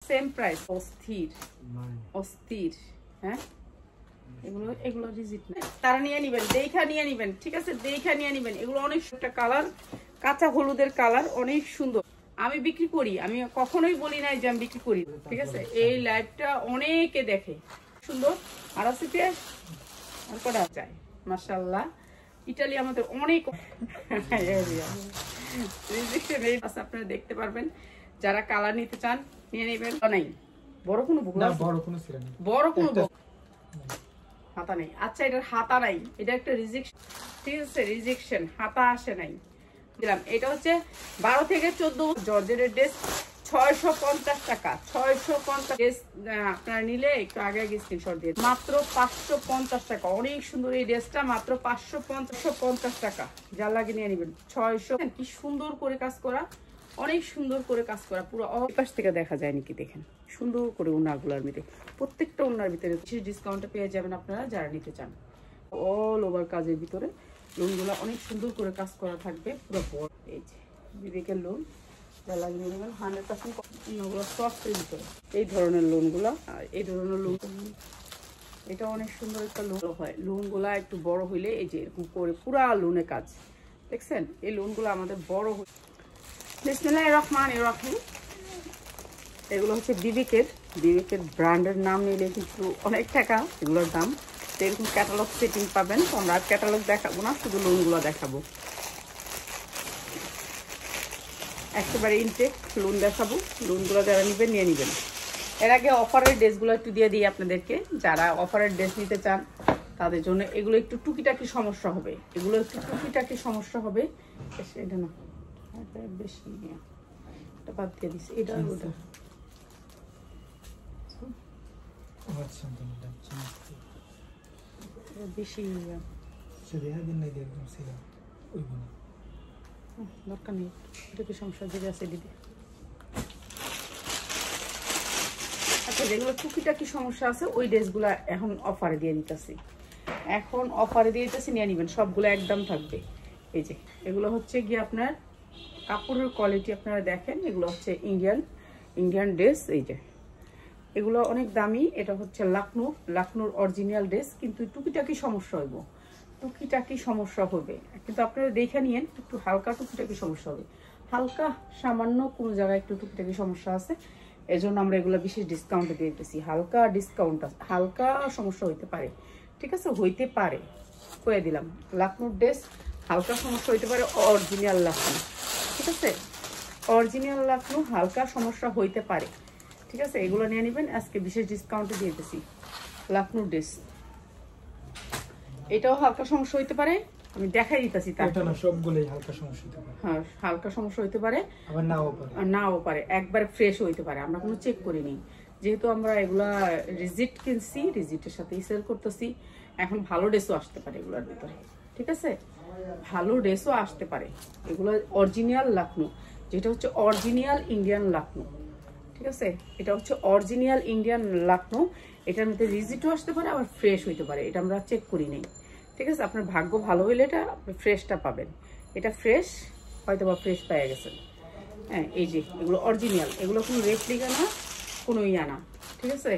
Same price. অস্থির অস্থির। হ্যাঁ এগুলো রিজিট না, তারা নিয়ে নিবেন, দেখা নিয়ে নিবেন, ঠিক আছে, দেখা নিয়ে নিবেন। এগুলো অনেক সুন্দর কালার, কাঁচা হলুদের কালার, অনেক সুন্দর। আমি বিক্রি করি, আমি কখনোই বলি নাই যে আমি বিক্রি করি, ঠিক আছে। এই লাইভটা অনেকে দেখে, সুন্দর। আর আছে পেঁয়াজ আর কটা চাই, মাশাআল্লাহ। ইটালি আমাদের অনেক আপনারা দেখতে পারবেন। যারা কালার নিতে চান নিয়ে নেবেন। নাই বড় কোনো হাতা নেই। আচ্ছা এটার হাতা নাই, এটা একটা রিজেকশন, ঠিক আছে, রিজেকশন, হাতা আসে নাই দিলাম। এটা হচ্ছে 12 থেকে 14 জর্জেটের ড্রেস, 650 টাকা। 650 ড্রেস আপনারা নিলে একটু আগে আগে স্ক্রিনশট দিয়ে, মাত্র 550 টাকা। অনেক সুন্দর এই ড্রেসটা, মাত্র 550 টাকা। যা লাগে নিয়ে নেবেন। 600, কি সুন্দর করে কাজ করা, অনেক সুন্দর করে কাজ করা, পুরো পাশ থেকে দেখা যায় নাকি দেখেন, সুন্দর করে ওনাগুলোর ভিতরে, প্রত্যেকটা ওনার ভিতরে বিশেষ ডিসকাউন্টে পেয়ে যাবেন আপনারা যারা নিতে চান। অল ওভার কাজের ভিতরে লোনগুলো অনেক সুন্দর করে কাজ করা থাকবে, পুরো বড়। এই যে বিবেকের লোন, যা লাগিয়ে নেবেন 100% সফটের ভিতরে। এই ধরনের লোনগুলো, এই ধরনের লোন, এটা অনেক সুন্দর একটা লোন হয়। লোনগুলা একটু বড় হইলে এই যে এরকম করে পুরা লোনে কাজ, দেখছেন। এই লোনগুলো আমাদের বড় হয়। বিসমিল্লাহির রহমানির রহিম। এগুলো হচ্ছে বিবেকের ব্র্যান্ডের নাম নিলে কিন্তু অনেক টাকা এগুলোর দাম। তো এরকম ক্যাটালগ সেটিং পাবেন। তো আমরা ক্যাটালগ দেখাবো না, শুধু লোনগুলো দেখাবো, একেবারে ইনটেক লোন দেখাবো। লোনগুলো যারা নেবেন নিয়ে নেবেন। এর আগে অফারের ড্রেসগুলো একটু দিয়ে দিই আপনাদেরকে। যারা অফারের ড্রেস নিতে চান তাদের জন্য এগুলো একটু টুকিটাকি সমস্যা হবে, এগুলো একটু টুকিটাকি সমস্যা হবে। এটা না বেশি, এটা বাদ দিয়ে দিচ্ছি, এটা ওটা বেশি দরকার নেই। এটা কি সমস্যা যদি আছে দিদি। আচ্ছা যেগুলো টুকিটাকি সমস্যা আছে ওই ড্রেসগুলো এখন অফারে দিয়ে দিতেছি, নিয়ে নেবেন। সবগুলো একদম থাকবে। এই যে এগুলো হচ্ছে গিয়ে আপনার কাপড়ের কোয়ালিটি আপনারা দেখেন, এগুলো হচ্ছে ইন্ডিয়ান ড্রেস। এই যে এগুলো অনেক দামি। এটা হচ্ছে লাকনোর অরিজিনাল ড্রেস, কিন্তু টুকিটাকি সমস্যা হবে, কিন্তু আপনারা দেখে নিয়েন। একটু হালকা টুকিটাকি সমস্যা হবে, হালকা সামান্য কোনো জায়গায় একটু টুকিটাকি সমস্যা আছে, এজন্য আমরা এগুলো বিশেষ ডিসকাউন্টে দিয়ে দিতেছি। হালকা ডিসকাউন্ট আছে, হালকা সমস্যা হইতে পারে, ঠিক আছে, হইতে পারে, করে দিলাম। লাকনোর ড্রেস হালকা সমস্যা হইতে পারে, অরিজিনাল লাকনো, ঠিক আছে, অরিজিনাল লাকনো হালকা সমস্যা হইতে পারে, ঠিক আছে। এগুলো নিয়ে নেবেন, আজকে বিশেষ ডিসকাউন্টে দিয়ে দিতেছি। লাকনোর ড্রেস এটাও হালকা সমস্যা হইতে পারে, আমি দেখাই দিতেছি। সবগুলোই হালকা সমস্যা হতে পারে। হ্যাঁ হালকা সমস্যা হইতে পারে, আবার নাও পারে, একবার ফ্রেশ হইতে পারে। আমরা কোনো চেক করিনি, যেহেতু আমরা এগুলা রিজিট কিনছি, রিজিটের সাথেই সেল করতেছি। এখন ভালো ড্রেসও আসতে পারে এগুলোর ভিতরে, ঠিক আছে, ভালো ড্রেসও আসতে পারে। এগুলো অরিজিনাল লাকনো, যেটা হচ্ছে অরিজিনাল ইন্ডিয়ান লাকনো, ঠিক আছে, এটা হচ্ছে অরিজিনাল ইন্ডিয়ান লাকনো। এটার মধ্যে রিজিটও আসতে পারে, আবার ফ্রেশ হইতে পারে, এটা আমরা চেক করি নাই, ঠিক আছে। আপনার ভাগ্য ভালো হইলে এটা ফ্রেশটা পাবেন। এটা ফ্রেশ, হয়তো বা ফ্রেশ পেয়ে গেছেন। হ্যাঁ এই যে এগুলো অরিজিনাল, এগুলো কোনো রেপ্লিকা না, কোনো ইয়া না, ঠিক আছে,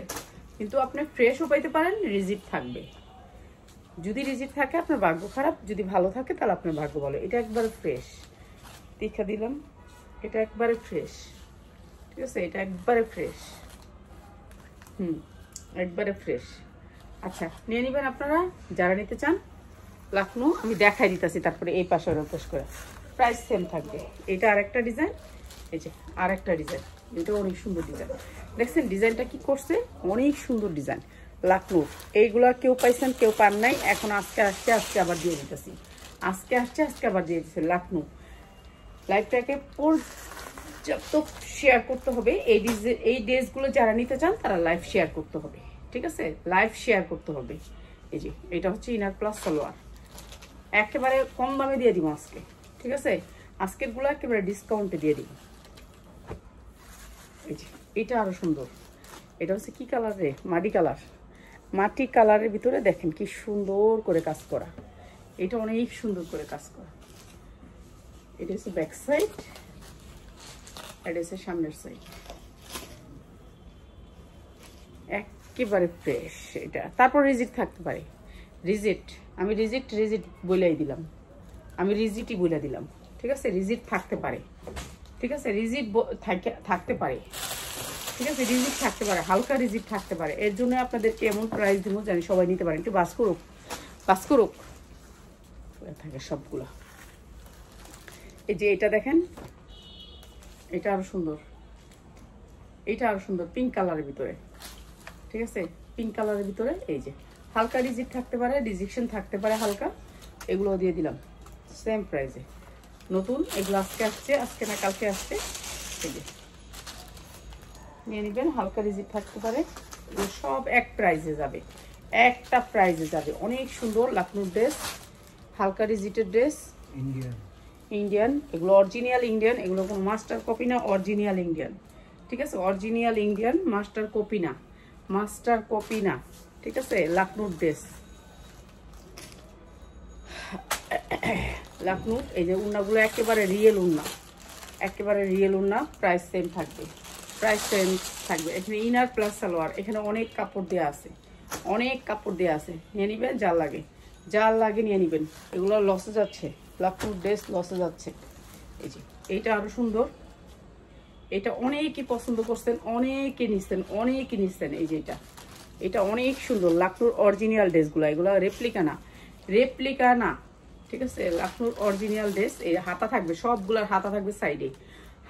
কিন্তু আপনি ফ্রেশও পাইতে পারেন, রিজিট থাকবে। যদি রিজিট থাকে আপনার ভাগ্য খারাপ, যদি ভালো থাকে তাহলে আপনার ভাগ্য ভালো। এটা একবারে ফ্রেশ, দেখা দিলাম, এটা একবারে ফ্রেশ, ঠিক আছে, এটা একবারে ফ্রেশ, একবারে ফ্রেশ। আচ্ছা নিয়ে নেবেন আপনারা যারা নিতে চান লাকনো। আমি দেখাই দিতেছি, তারপরে এই পাশে রোপোস করে প্রাইস সেম থাকবে। এটা আরেকটা ডিজাইন, এই যে আরেকটা ডিজাইন, এটা অনেক সুন্দর ডিজাইন। দেখছেন ডিজাইনটা কি করছে, অনেক সুন্দর ডিজাইন লাকনো। এইগুলা কেউ পাইছেন, কেউ পান নাই। এখন আজকে আবার দিয়ে দিতেছি, আজকে আবার দিয়ে দিতেছি লাকনো। লাইভটাকে পর্যাপ্ত শেয়ার করতে হবে। এই ড্রেসগুলো যারা নিতে চান তারা লাইভ শেয়ার করতে হবে, ঠিক আছে, লাইভ শেয়ার করতে হবে। এই যে এটা হচ্ছে ইনার প্লাস সালোয়ার, একেবারে কম দামে দিয়ে দিব আজকে, ঠিক আছে, আজকের গুলো একেবারে ডিসকাউন্টে দিয়ে দিব। এই যে এটা আরো সুন্দর, এটা হচ্ছে কি কালার রে, মাটি কালারের ভিতরে দেখেন কি সুন্দর করে কাজ করা, এটা অনেক সুন্দর করে কাজ করা। এটা হচ্ছে ব্যাক সাইড, এটা হচ্ছে সামনের সাইড, একেবারে ফ্রেশ এটা। তারপর রিজিট থাকতে পারে, রিজিট আমি রিজিট বইলাই দিলাম, আমি রিজিটই বলে দিলাম, ঠিক আছে? রিজিট থাকতে পারে, ঠিক আছে? রিজিট থাকতে পারে, ঠিক আছে? রিজিট থাকতে পারে, হালকা রিজিট থাকতে পারে। এর জন্য আপনাদেরকে এমন প্রাইস দিব জানি সবাই নিতে পারেন। একটু বাস করুক থাকে সবগুলো। এই যে এটা দেখেন, এটা আরো সুন্দর, এটা আরো সুন্দর পিঙ্ক কালারের ভিতরে, ঠিক আছে? পিঙ্ক কালারের ভিতরে এই যে হালকা রিজিট থাকতে পারে, রিজেকশন থাকতে পারে হালকা, এগুলো দিয়ে দিলাম সেম প্রাইসে। নতুন এগুলো আজকে আসছে, আজকে না কালকে আসছে। এই যে নিয়ে নেবেন, হালকা রিজিট থাকতে পারে, এগুলো সব এক প্রাইসে যাবে, একটা প্রাইসে যাবে। অনেক সুন্দর লাখনৌর ড্রেস, হালকা রিজিটের ড্রেস, ইন্ডিয়ান, এগুলো অরিজিনাল ইন্ডিয়ান, এগুলো কোনো মাস্টার কপি না, অরিজিনাল ইন্ডিয়ান, ঠিক আছে? অরিজিনাল ইন্ডিয়ান, মাস্টার কপি না, মাস্টার কপি না, ঠিক আছে? লাখনৌর ড্রেস, লাখনৌর। এই যে উন্নাগুলো একেবারে রিয়েল উন্না, একেবারে রিয়েল উন্না। প্রাইস সেম থাকবে, প্রাইস সেম থাকবে। এখানে ইনার প্লাস সালোয়ার, এখানে অনেক কাপড় দেওয়া আছে, অনেক কাপড় দেওয়া আছে। নিয়ে নিবেন যার লাগে নিয়ে নিবেন। এগুলো লসে যাচ্ছে, লাখনৌর ড্রেস লসে যাচ্ছে। এই যে এইটা আরো সুন্দর, এটা অনেকেই পছন্দ করছেন, অনেকে নিচ্ছেন। এই যে এটা অনেক সুন্দর লাখনৌর অরিজিনাল ড্রেসগুলো, এগুলো রেপ্লিকা না, ঠিক আছে? লাখনৌর অরিজিনাল ড্রেস। এই হাতা থাকবে, সবগুলোর হাতা থাকবে সাইডে,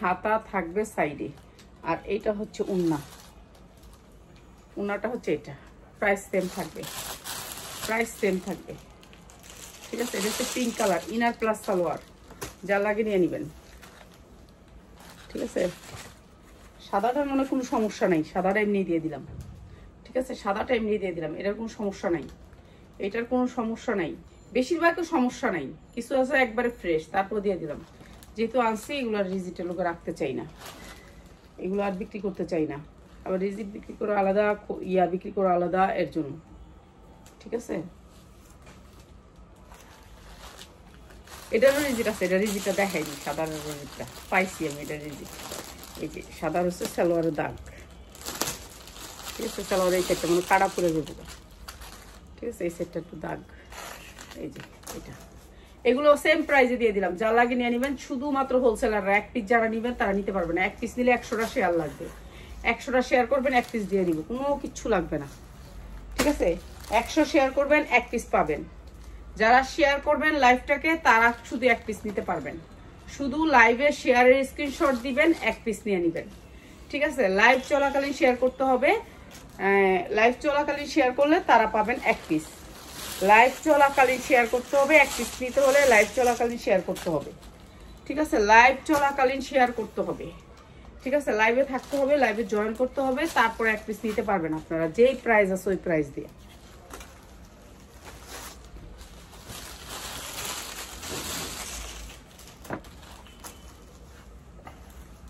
হাতা থাকবে সাইডে। আর এইটা হচ্ছে উন্নাটা হচ্ছে এটা। প্রাইস সেম থাকবে, প্রাইস সেম থাকবে, ঠিক আছে? এটা হচ্ছে pink colour, inner plus salwar, যা লাগে নিয়ে নেবেন, ঠিক আছে? সাদাটার মনে কোনো সমস্যা নাই, সাদাটা এমনি দিয়ে দিলাম, ঠিক আছে? সাদাটা এমনি দিয়ে দিলাম, এটার কোনো সমস্যা নাই, এটার কোনো সমস্যা নাই, বেশিরভাগই সমস্যা নাই। কিছু আছে একবারে ফ্রেশ, তারপর দিয়ে দিলাম। যেহেতু আনছি এগুলো আর রিজিটের লোকে রাখতে চাই না, এগুলো আর বিক্রি করতে চাই না। আবার রিজিট বিক্রি করা আলাদা, বিক্রি করা আলাদা, এর জন্য, ঠিক আছে? এটারও রিজিট আছে, এটা রিজিটটা দেখাইনি, সাদার রিজিটটা পাইছি আমি, এটা রিজিট। এই যে সাদার হচ্ছে সালোয়ারের দাগ, ঠিক আছে? সালোয়ার এই সেটটা মানে কাটা পরে যাবো, ঠিক আছে? এই সেটটা একটু দাগ। এই যে এটা, এগুলো সেম প্রাইসে দিয়ে দিলাম, যা লাগে নিয়ে নেবেন। শুধুমাত্র হোলসেলাররা, এক পিস যারা নেবেন তারা নিতে পারবেন না। এক পিস নিলে 100টা শেয়ার লাগবে, 100টা শেয়ার করবেন, এক পিস দিয়ে দিব, কোনো কিচ্ছু লাগবে না, ঠিক আছে? 100 শেয়ার করবেন, এক পিস পাবেন। যারা শেয়ার করবেন লাইভটাকে তারা শুধু এক পিস নিতে পারবেন, শুধু লাইভে শেয়ারের স্ক্রিনশট দিবেন, এক পিস নিয়ে নেবেন, ঠিক আছে? লাইভ চলাকালীন শেয়ার করতে হবে, লাইভ চলাকালীন শেয়ার করলে তারা পাবেন এক পিস। লাইভ চলাকালীন শেয়ার করতে হবে, এক পিস নিতে হলে লাইভ চলাকালীন শেয়ার করতে হবে, ঠিক আছে? লাইভ চলাকালীন শেয়ার করতে হবে, ঠিক আছে? লাইভে থাকতে হবে, লাইভে জয়েন করতে হবে, তারপর এক পিস নিতে পারবেন আপনারা। যেই প্রাইস আছে ওই প্রাইস দিয়ে।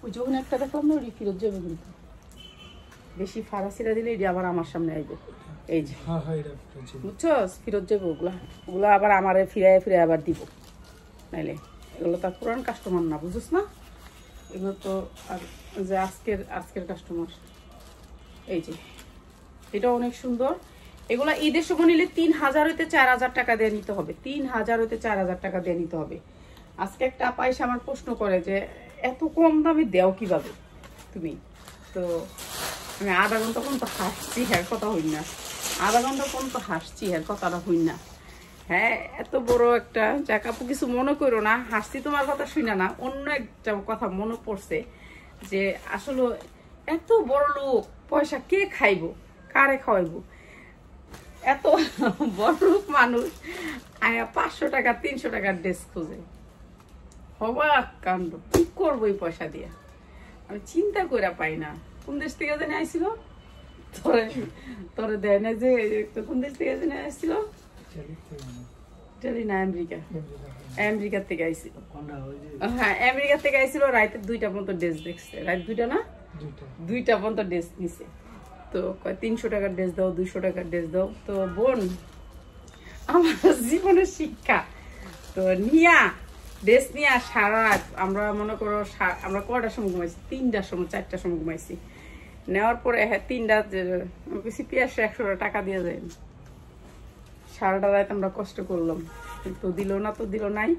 ওই যখন একটা দেখলাম না, ওই ফিরত যাবে, কিন্তু বেশি ফারাসিরা দিলে এটি আবার আমার সামনে আইবে। এই যে বুঝছো, ফিরত যাবে ওগুলা আবার আমারে ফিরে আবার দিব, নাইলে এগুলো তার পুরান কাস্টমার না, বুঝছ না? এগুলো তো আর যে আজকের কাস্টমার। এই যে এটা অনেক সুন্দর। এগুলা ঈদের সময় নিলে 3000 হইতে 4000 টাকা দিয়ে নিতে হবে, 3000 হইতে 4000 টাকা দিয়ে নিতে হবে। আজকে একটা আপা এসে আমার প্রশ্ন করে যে এত কম দামে দেও কিভাবে তুমি? তো আমি আধা ঘন্টা পর্যন্ত হাসছি, হ্যাঁ কথা হই না, আধা ঘন্টা পর্যন্ত হাসছি, হ্যাঁ কথাটা হই না। হ্যাঁ, এত বড় একটা জাকাপু কিছু মনে করো না, হাসছি তোমার কথা শুনা না, অন্য একটা কথা মনে পড়ছে যে আসলে এত বড় লোক, পয়সা কে খাইবো, কারে খাওয়াইবো? এত বড় লোক মানুষ 500 টাকা 300 টাকার ড্রেস খুঁজে, অবাক কাণ্ড। কি করবো এই পয়সা দিয়ে? আমি চিন্তা করে পাই না। কোন দেশ থেকে জানি আইছিল, তোরে দেয় না যে কোন দেশ থেকে জানি আসছিল, না আমেরিকা থেকে আইছিল। হ্যাঁ, আমেরিকা থেকে আইছিল। রাইতে 2টা পর্যন্ত ড্রেস দেখছে, রাত 2টা না 2টা পর্যন্ত ড্রেস নিছে। তো 300 টাকার ড্রেস দাও, 200 টাকার ড্রেস দাও। তো বোন, আমার জীবনের শিক্ষা তো নিয়া ড্রেস নিয়ে সারা রাত আমরা মনে করো আমরা কয়টার সময় ঘুমাইছি, 3টার সময় 4টার সময় ঘুমাইছি। নেওয়ার পরে হ্যাঁ 3টা পেঁয়াজ 100 টাকা দিয়ে যায়। সারাটা রাত আমরা কষ্ট করলাম, তো দিল না তো দিল নাই।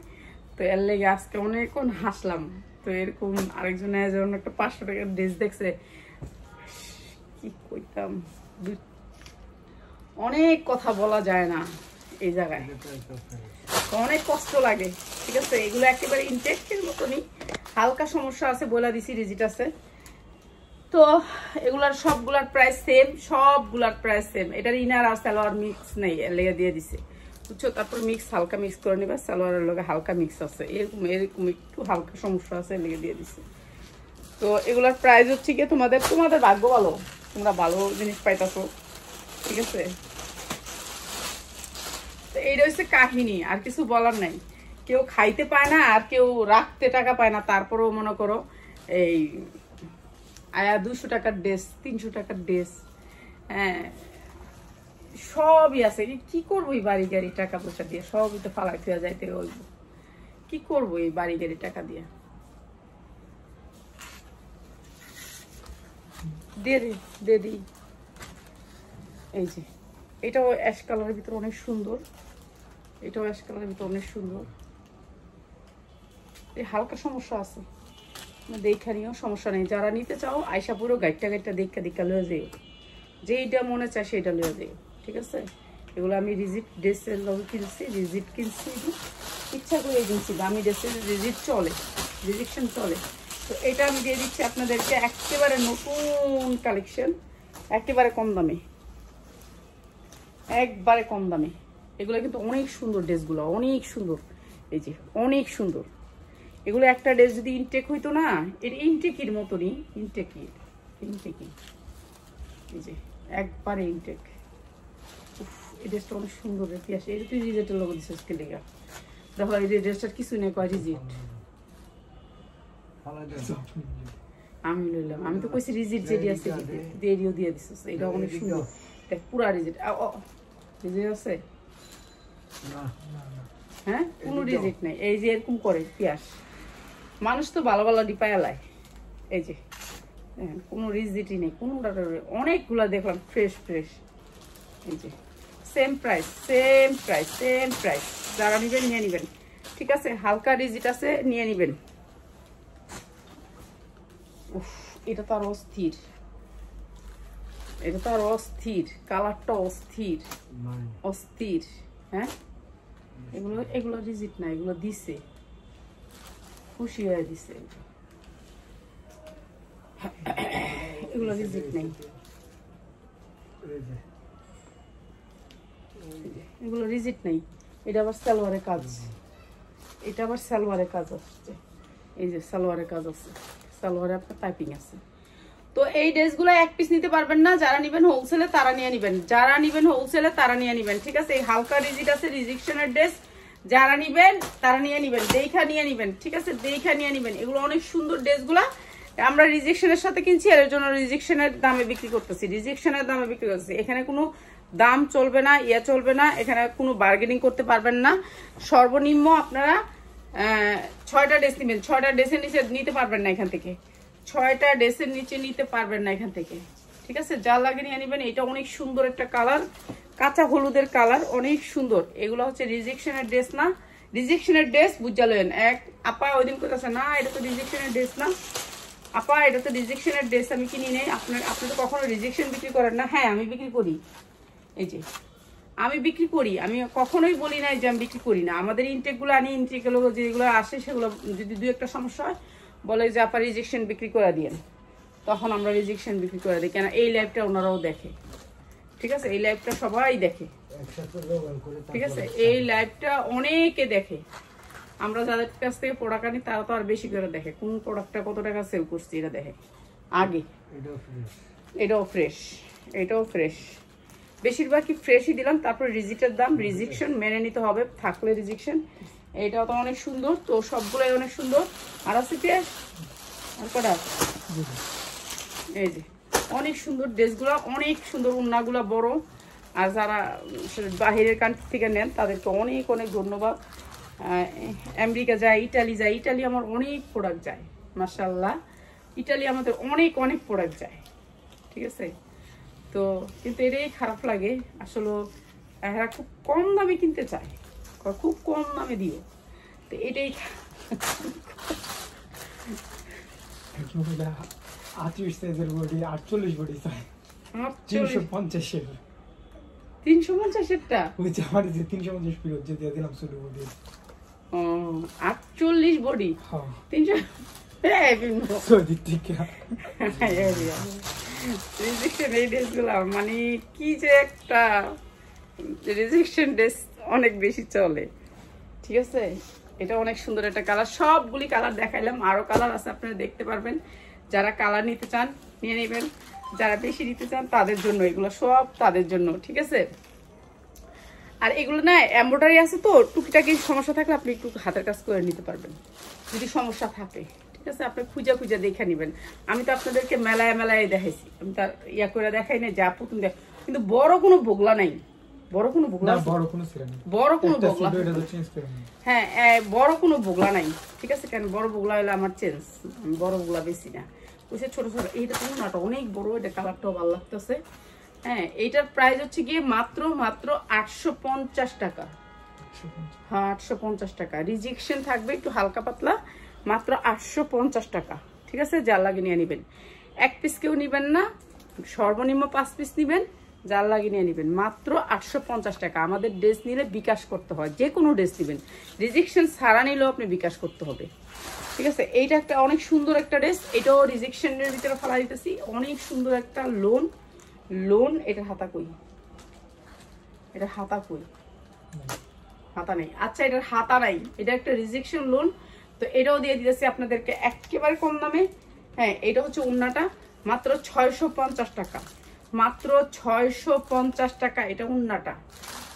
তো এর লেগে আজকে অনেকক্ষণ হাসলাম। তো এরকম আরেকজন যেমন একটা 500 টাকার ড্রেস দেখছে, কি কইতাম, অনেক কথা বলা যায় না এই জায়গায়, অনেক কষ্ট লাগে। ঠিক আছে, এগুলো একেবারে ইনটেক্টের মতনই, হালকা সমস্যা আছে বলে দিছি, রিজিট আছে। তো এগুলার সবগুলার প্রাইস সেম, সবগুলার প্রাইস সেম। এটার ইনার আর সালোয়ার মিক্স নেই, এর লেগে দিয়ে দিছে, বুঝছো। তারপর মিক্স হালকা মিক্স করে নিবা, সালোয়ারের লগে হালকা মিক্স আছে, এরকম এরকম একটু হালকা সমস্যা আছে, লেগে দিয়ে দিছে। তো এগুলার প্রাইস হচ্ছে কি তোমাদের ভাগ্য ভালো, তোমরা ভালো জিনিস পাইতাছো। ঠিক আছে, তো এইটা হচ্ছে কাহিনী, আর কিছু বলার নাই। কেউ খাইতে পায় না আর কেউ রাখতে টাকা পায় না, তারপরেও মনে করো এই আয়া 200 টাকার ড্রেস, 300 টাকার ড্রেস, হ্যাঁ সবই আছে। কি করবো এই বাড়ি গাড়ি টাকা পয়সা দিয়ে, সবই তো ফালাই ফেয়া যাইতে হইব। কি করবো এই বাড়ি গাড়ি টাকা দিয়ে? দিয়ে দিই। এই যে এটাও অ্যাশ কালারের ভিতরে অনেক সুন্দর, এটাও অ্যাশ কালারের ভিতরে অনেক সুন্দর। এই হালকা সমস্যা আছে, দেখা নিও, সমস্যা নেই। যারা নিতে চাও আইসা পুরো গাইডটা দেখা লয়ে যাইও, যেইটা মনে চায় সেটা লয়ে যাইও। ঠিক আছে, এগুলো আমি রিজিট ড্রেসের লগে কিনছি, রিজিট কিনছি, ইচ্ছা করে কিনছি। দামি ড্রেসের রিজিট চলে, রিজেকশন চলে। তো এটা আমি দিয়ে দিচ্ছি আপনাদেরকে একেবারে নতুন কালেকশন, একেবারে কম দামে, একবারে কম দামে। এগুলো কিন্তু অনেক সুন্দর ড্রেসগুলো, অনেক সুন্দর। এই যে অনেক সুন্দর এগুলো। একটা ড্রেস যদি ইনটেক হইতো না, এটা ইনটেকের মতনই, ইনটেকই। এই যে একবারে ইনটেক। এই ড্রেসটা অনেক সুন্দর, ইতিহাস। এটা তুই রিজেক্টের লোক দিচ্ছিস কে লেগা? দেখো এই ড্রেসটার কিছু নেই, কয় রিজেক্ট। আমি লইলাম, আমি তো কইছি রিজেক্ট যেটি আছে দেরিও দিয়ে দিছিস। এটা অনেক সুন্দর, দেখ পুরা রিজেক্ট। রিজেক্ট আছে? হ্যাঁ, কোনো রিজেক্ট নেই। এই যে এরকম করে পিয়াস, মানুষ তো ভালো ভালো ডিপায়ালায়। এই যে কোনো রিজেক্টই নেই, কোনোটা। অনেকগুলা দেখলাম ফ্রেশ। এই যে সেম প্রাইস। যারা নিবেন নিয়ে নিবেন। ঠিক আছে, হালকা রিজিট আছে, নিয়ে নিবেন। উফ, এটা তো আর অস্থির, কালারটা অস্থির। হ্যাঁ, এগুলো রিজিট না, এগুলো দিছে, খুশি হয়ে দিছে। এগুলো রিজিট নেই, এগুলো রিজিট নেই। এটা আবার সালোয়ারের কাজ, আসছে। এই যে সালোয়ারের কাজ আছে, সালোয়ারে আপনার পাইপিং আছে। তো এই ড্রেসগুলো এক পিস নিতে পারবেন না, যারা নিবেন হোলসেলে তারা নিয়ে নিবেন। ঠিক আছে, এই হালকা রিজিট আছে, রিজেকশনের ড্রেস। যারা নিবেন তারা নিয়ে নিবেন, দেখা নিয়ে নিবেন। ঠিক আছে, দেখা নিয়ে নিবেন। এগুলো অনেক সুন্দর ড্রেসগুলা। আমরা রিজেকশনের সাথে কিনছি, এর জন্য রিজেকশনের দামে বিক্রি করতেছি। এখানে কোনো দাম চলবে না, চলবে না। এখানে কোনো বার্গেনিং করতে পারবেন না। সর্বনিম্ন আপনারা 6টা ড্রেস নেবেন, 6টা ড্রেসের নিচে নিতে পারবেন না এখান থেকে, 6টা ড্রেসের নিচে নিতে পারবেন না এখান থেকে। ঠিক আছে, যা লাগে নিয়ে নেবেন। এটা অনেক সুন্দর একটা কালার, কাঁচা হলুদের কালার, অনেক সুন্দর। এগুলো হচ্ছে রিজেকশনের ড্রেস না, রিজেকশনের ড্রেস বুঝালেন। এক আপা ওইদিন কোথাছে না, এটা তো রিজেকশনের ড্রেস না আপা, এটা তো রিজেকশনের ড্রেস, আমি কিনি নেই। আপনি তো কখনো রিজেকশন বিক্রি করেন না। হ্যাঁ, আমি বিক্রি করি। এই যে আমি বিক্রি করি, আমি কখনোই বলি নাই যে আমি বিক্রি করি না। আমাদের ইনটেকগুলো আনি, ইনটেকগুলো যেগুলো আসে সেগুলো যদি 2-1টা সমস্যা হয় বলে যে আপা রিজেকশন বিক্রি করে দিয়েন, তখন আমরা রিজেকশন বিক্রি করে দিই। কেন এই লাইভটা ওনারাও দেখে। ঠিক আছে, এই লাইভটা সবাই দেখে। ঠিক আছে, এই লাইভটা অনেকে দেখে। আমরা যাদের কাছ থেকে প্রোডাক্ট আনি তারা তো আর বেশি করে দেখে, কোন প্রোডাক্টটা কত টাকা সেল করছি এটা দেখে আগে। এটাও ফ্রেশ, বেশিরভাগই ফ্রেশই দিলাম। তারপর রিজিটের দাম, রিজেকশন মেনে নিতে হবে, থাকলে রিজেকশন। এটাও তো অনেক সুন্দর, তো সবগুলোই অনেক সুন্দর। আর আছে পেঁয়াজ আর কটা, এই যে অনেক সুন্দর ড্রেসগুলো, অনেক সুন্দর। ওড়নাগুলো বড়। আর যারা বাহিরের কান্ট্রি থেকে নেন তাদেরকে অনেক ধন্যবাদ। আমেরিকা যায়, ইটালি আমার অনেক প্রোডাক্ট যায়, মাশাআল্লাহ। ইটালি আমাদের অনেক প্রোডাক্ট যায়। ঠিক আছে। তো কিন্তু এটাই খারাপ লাগে আসলে, এরা খুব কম দামে কিনতে চায়, খুব কম দামে দিও, তো এটাই 38 সাইজের বডি 48 বডি চাই 350-এরটা ওই যে আমার যে 350 কিলো যে দিয়ে দিলাম ছোট বডি 48 বডি হ্যাঁ 300 সৌদি থেকে রিজেকশন এই ড্রেসগুলো মানে কি যে একটা রিজেকশন ড্রেস অনেক বেশি চলে, ঠিক আছে। এটা অনেক সুন্দর একটা কালার, সবগুলি কালার দেখাইলাম, আরো কালার আছে আপনারা দেখতে পারবেন। যারা কালার নিতে চান নিয়ে নেবেন, যারা বেশি নিতে চান তাদের জন্য, এগুলো সব তাদের জন্য, ঠিক আছে। আর এগুলো না এমব্রয়ডারি আছে তো, টুকিটাকি সমস্যা থাকলে আপনি একটু হাতের কাজ করে নিতে পারবেন যদি সমস্যা থাকে, ঠিক আছে। আপনি খুঁজা খুঁজা দেখে নেবেন। আমি তো আপনাদেরকে মেলায় মেলায় দেখাইছি, আমি তার ইয়া করে দেখাই না যা পুতুন দেখ, কিন্তু বড় কোনো বগলা নাই, বড় কোনো বগলা হ্যাঁ বড় কোনো বগলা নাই, ঠিক আছে। কেন বড় বগলা হলে আমার চেঞ্জ, আমি বড় বগলা বেশি না, ওইসে ছোট ছোট। এইটা তো নাটা অনেক বড়, এটা কালারটাও ভালো লাগতেছে। হ্যাঁ এইটার প্রাইস হচ্ছে গিয়ে মাত্র 850 টাকা। হ্যাঁ 850 টাকা, রিজেকশন থাকবে একটু হালকা পাতলা, মাত্র 850 টাকা, ঠিক আছে। যার লাগে নিয়ে নেবেন, এক পিস কেউ নিবেন না, সর্বনিম্ন 5 পিস নিবেন, যার লাগে নিয়ে নেবেন, মাত্র 850 টাকা। আমাদের ড্রেস নিলে বিকাশ করতে হয়, যে কোনো ড্রেস নেবেন, রিজেকশন ছাড়া নিলেও আপনি বিকাশ করতে হবে, ঠিক আছে। এইটা একটা অনেক সুন্দর একটা ড্রেস, এটাও রিজেকশনের ভিতরে ফেলা দিতেছি, অনেক সুন্দর একটা লোন। এটা হাতা কই, এটা হাতা কই, হাতা নেই, আচ্ছা এটার হাতা নাই, এটা একটা রিজেকশন লোন। তো এটাও দিয়ে দিতেছি আপনাদেরকে একেবারে কম দামে। হ্যাঁ এটা হচ্ছে উন্নাটা, মাত্র 650 টাকা, মাত্র 650 টাকা এটা উন্নাটা,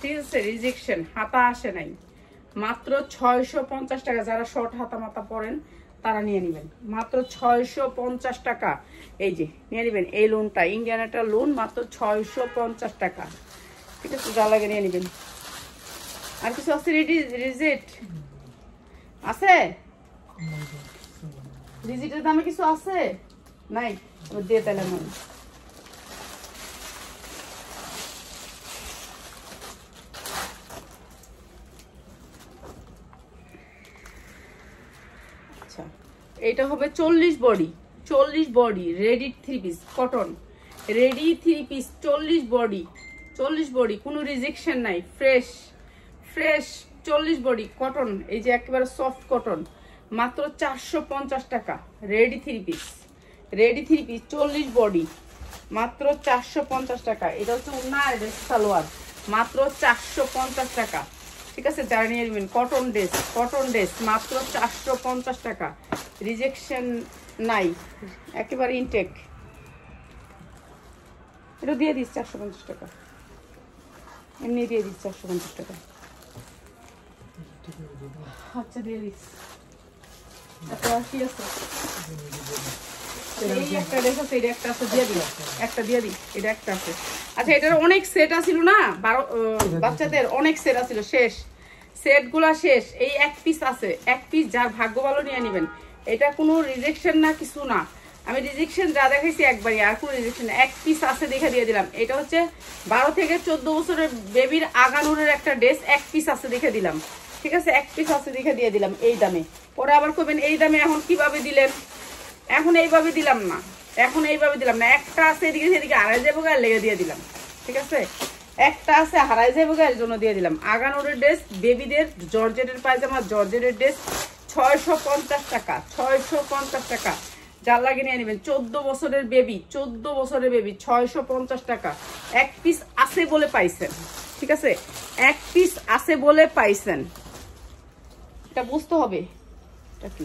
ঠিক আছে। রিজেকশন হাতা আসে নাই, মাত্র 650 টাকা। যারা শর্ট হাতা মাতা পরেন তারা নিয়ে নেবেন, মাত্র 650 টাকা। এই যে নিয়ে নেবেন এই লোনটা, ইন্ডিয়ান একটা লোন, মাত্র 650 টাকা, ঠিক আছে। যা লাগে নিয়ে নেবেন। আর কিছু আছে রিজিট আছে, রিজিটের দামে কিছু আছে নাই, দিয়ে তাহলে আমি এটা হবে 40 body, 40 body ready 3 piece cotton, ready 3 piece 40 body, 40 body, কোনো রিজেকশন নাই, ফ্রেশ 40 বডি কটন, এই যে একেবারে সফট কটন, মাত্র 450 টাকা। Ready 3 piece, ready 3 piece 40 body, মাত্র 450 টাকা। এটা হচ্ছে উন্না, এটা সালোয়ার, মাত্র 450 টাকা, ঠিক আছে। যারা নিয়ে নেবেন কটন ড্রেস মাত্র 450 টাকা, রিজেকশন নাই, একেবারে ইনটেক। এটা দিয়ে দিস 450 টাকা, এমনি দিয়ে দিস 450 টাকা, আচ্ছা দিয়ে দিস। কি আছে এই একটা ড্রেস আছে, এটা একটা আছে, দিয়ে দিই একটা, দিয়ে দিই এটা একটা আছে। আচ্ছা এটার অনেক সেট আছিল না, বাচ্চাদের অনেক সেট আছিল, শেষ সেটগুলা শেষ, এই এক পিস আছে, এক পিস যার ভাগ্য ভালো নিয়ে নেবেন। এটা কোনো রিজেকশন না, কিছু না, আমি রিজেকশন যা দেখাইছি একবারই, আর কোনো রিজেকশন, এক পিস আছে দেখে দিয়ে দিলাম। এটা হচ্ছে 12 থেকে 14 বছরের বেবির আগানুরের একটা ড্রেস, এক পিস আছে দেখে দিলাম, ঠিক আছে। এক পিস আছে দেখে দিয়ে দিলাম এই দামে। পরে আবার কবেন এই দামে এখন কিভাবে দিলেন, এখন এইভাবে দিলাম না, এখন এইভাবে দিলাম না, একটা আছে এদিকে সেদিকে হারাই যাবো গায়ে লেগে দিয়ে দিলাম, ঠিক আছে। একটা আছে হারাই যাবো গায়ের জন্য দিয়ে দিলাম। আগানোরের ড্রেস, বেবিদের জর্জেটের পায়জামা, জর্জেটের ড্রেস 650 টাকা, 650 টাকা। যার লাগে নিয়ে নেবেন, 14 বছরের বেবি, 14 বছরের বেবি 650 টাকা। এক পিস আছে বলে পাইছেন, ঠিক আছে, এক পিস আছে বলে পাইছেন, এটা বুঝতে হবে এটা কি।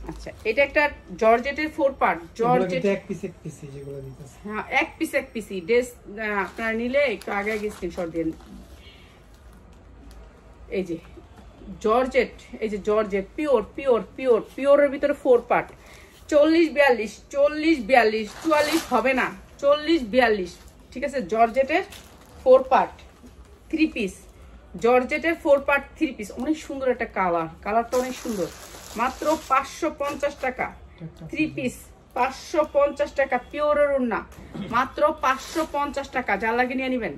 আচ্ছা এটা একটা জর্জেটের 4 পার্ট, জর্জেট এক পিস যেগুলো দিতেছে, হ্যাঁ এক পিস ড্রেস আপনারা নিলে একটু আগে স্ক্রিনশট দিন। এই যে জর্জেট, এই যে জর্জেট পিওরের ভিতরে 4 পার্ট, 40-42 40-42 44 হবে না, 40-42, ঠিক আছে। জর্জেটের 4 পার্ট 3 পিস, জর্জেটের 4 পার্ট 3 পিস, অনেক সুন্দর একটা কালারটা অনেক সুন্দর, মাত্র 550 টাকা 3 পিস, 550 টাকা পিওরের ওড়না, মাত্র 550 টাকা, যা লাগে নিয়ে নেবেন।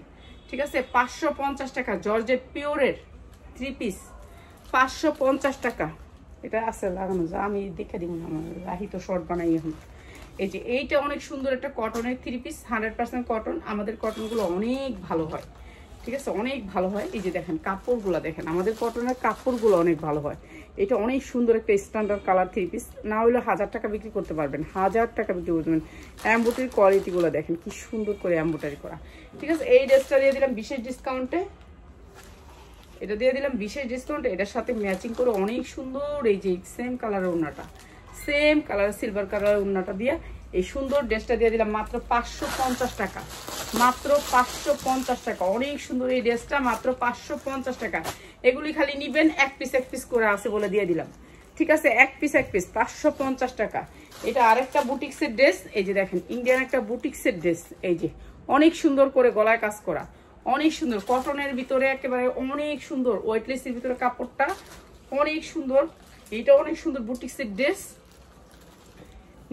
ঠিক আছে, 550 টাকা জর্জেট পিওরের 3 পিস, 550 টাকা। এটা আছে লাগানো, যা আমি দেখে দিব না, আমার রাহি তো শর্ট বানাই এখন। এই যে এইটা অনেক সুন্দর একটা কটনের 3 পিস, 100% কটন। আমাদের কটনগুলো অনেক ভালো হয়, ঠিক আছে, অনেক ভালো হয়। এই যে দেখেন কাপড়গুলো দেখেন, আমাদের কটনের কাপড়গুলো অনেক ভালো হয়। এটা অনেক সুন্দর একটা স্ট্যান্ডার্ড কালার 3 পিস, না হলে 1000 টাকা বিক্রি করতে পারবেন, 1000 টাকা বিক্রি করতে পারবেন। এমব্রয়ডারি কোয়ালিটিগুলো দেখেন কি সুন্দর করে এমব্রয়ডারি করা। ঠিক আছে, এই ড্রেসটা দিয়ে দিলাম বিশেষ ডিসকাউন্টে, এটা দিয়ে দিলাম বিশেষ ডিসকাউন্টে। এটার সাথে ম্যাচিং করে অনেক সুন্দর এই যে সেম কালারের ওড়নাটা, সেম কালার সিলভার কালারের ওড়নাটা দিয়ে এই সুন্দর ড্রেসটা দিয়ে দিলাম মাত্র 550 টাকা, মাত্র 550 টাকা। অনেক সুন্দর এই ড্রেসটা, মাত্র 550 টাকা। এগুলি খালি নিবেন, এক পিস করে আছে বলে দিয়ে দিলাম। ঠিক আছে, এক পিস 550 টাকা। এটা আরেকটা বুটিক্সের ড্রেস, এই যে দেখেন ইন্ডিয়ান একটা বুটিক্সের ড্রেস, এই যে অনেক সুন্দর করে গলায় কাজ করা, অনেক সুন্দর কটনের ভিতরে, একেবারে অনেক সুন্দর ওয়েটলেসের ভিতরে কাপড়টা অনেক সুন্দর। এটা অনেক সুন্দর বুটিক্সের ড্রেস,